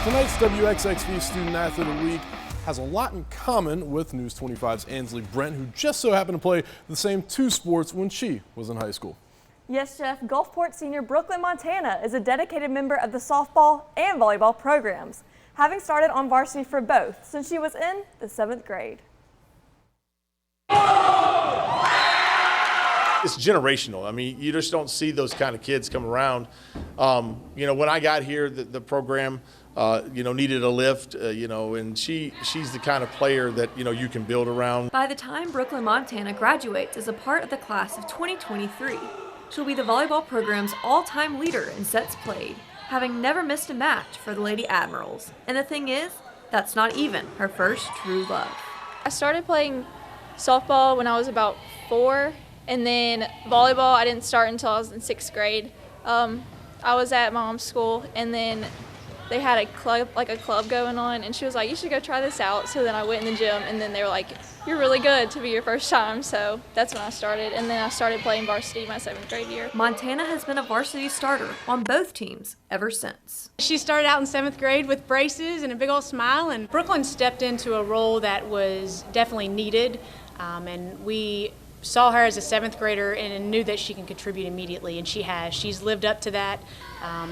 Tonight's WXXV Student Athlete of the Week has a lot in common with News 25's Ansley Brent, who just so happened to play the same two sports when she was in high school. Yes, Jeff, Gulfport senior Brooklyn, Montana is a dedicated member of the softball and volleyball programs, having started on varsity for both since she was in the 7th grade. It's generational. I mean, you just don't see those kind of kids come around. When I got here, the program, needed a lift, and she's the kind of player that, you can build around. By the time Brooklyn, Montana graduates as a part of the class of 2023, she'll be the volleyball program's all-time leader in sets played, having never missed a match for the Lady Admirals. And the thing is, that's not even her first true love. I started playing softball when I was about 4. And then volleyball, I didn't start until I was in 6th grade. I was at mom's school, and then they had a club going on, and she was like, "You should go try this out." So then I went in the gym, and then they were like, "You're really good to be your first time." So that's when I started, and then I started playing varsity my 7th grade year. Montana has been a varsity starter on both teams ever since. She started out in 7th grade with braces and a big old smile, and Brooklyn stepped into a role that was definitely needed, and we saw her as a 7th grader and knew that she can contribute immediately, and she has. She's lived up to that.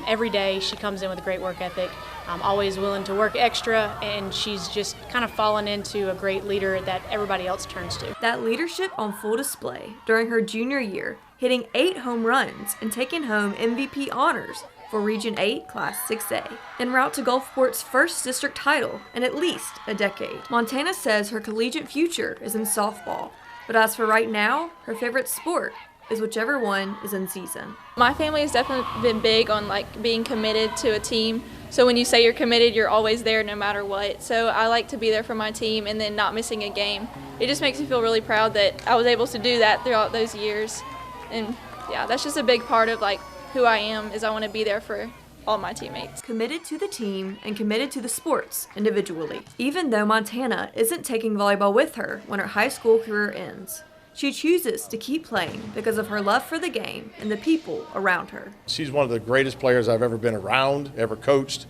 Every day she comes in with a great work ethic, always willing to work extra, and she's just kind of fallen into a great leader that everybody else turns to. That leadership on full display during her junior year, hitting 8 home runs and taking home MVP honors for Region 8 Class 6A, en route to Gulfport's first district title in at least a decade. Montana says her collegiate future is in softball, but as for right now, her favorite sport is whichever one is in season. My family has definitely been big on being committed to a team. So when you say you're committed, you're always there no matter what. So I like to be there for my team and then not missing a game. It just makes me feel really proud that I was able to do that throughout those years. And yeah, that's just a big part of who I am, is I want to be there for all my teammates. Committed to the team and committed to the sports individually. Even though Montana isn't taking volleyball with her when her high school career ends, she chooses to keep playing because of her love for the game and the people around her. She's one of the greatest players I've ever been around, ever coached.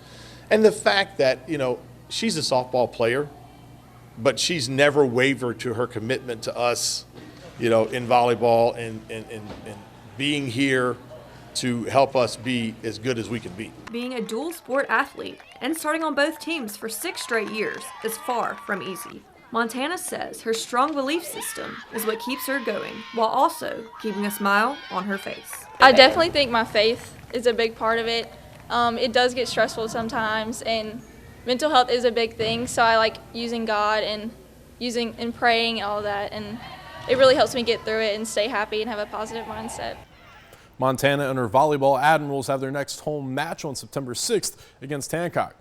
And the fact that, she's a softball player, but she's never wavered to her commitment to us, in volleyball and being here to help us be as good as we can be. Being a dual sport athlete and starting on both teams for 6 straight years is far from easy. Montana says her strong belief system is what keeps her going, while also keeping a smile on her face. I definitely think my faith is a big part of it. It does get stressful sometimes, and mental health is a big thing, so I like using God and praying and all that, and it really helps me get through it and stay happy and have a positive mindset. Montana and her volleyball Admirals have their next home match on September 6th against Hancock.